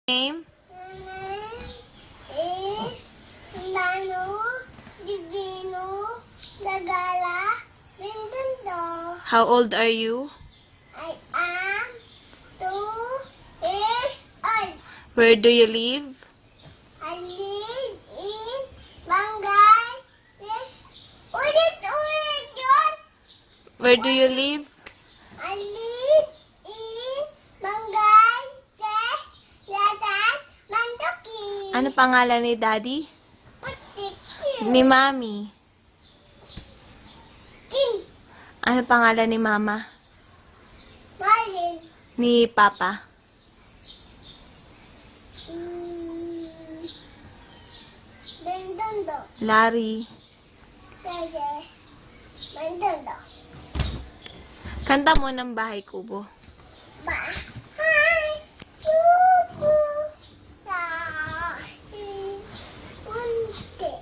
Name? Is Manu Divino Dagala Mindanao. How old are you? I am 2 years old. Where do you live? I live in Bangladesh. Ulit yun. Where do you live? I live in Bangladesh. Lahat Mandoki. Ano pangalan ni Daddy? Putik. Ni Mami? Kim. Ano pangalan ni Mama? Marlin. Ni Papa? Bendondo. Larry? Pwede. Bendondo. Kanta mo ng Bahay Kubo. Bahay kubo dahil unti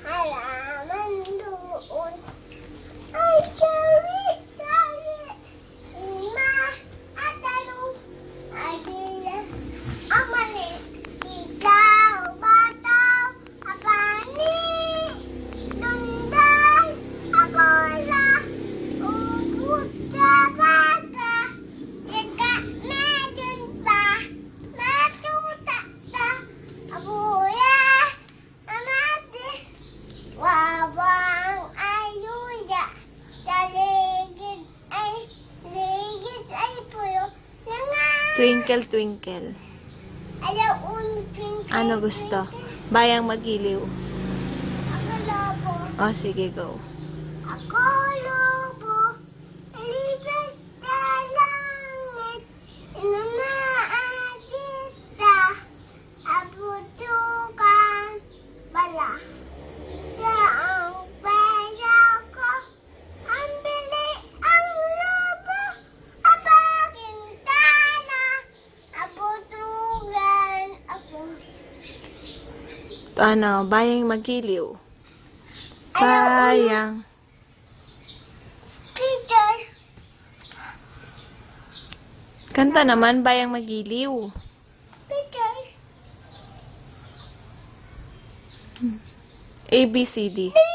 halaman doon ay kari-kari imas at talong adila amani ikaw bataw apani dunday abola ugot sa bata ika medun pa matuta sa abuyas amatis wawang ayuya sa ligid ay puyo nga Twinkle, twinkle. ayaw unting Ano gusto? Bayang Magiliw. ako lobo O, sige, go. ako lobo lipat sa langit inanaadita abutukan bala sa ang pera ko ang bili ang lobo abakin tana abutukan ako Ano, Bayang Magiliw. ayaw Bayang. teacher Kanta naman, Bayang Magiliw. teacher A, B, C, D. teacher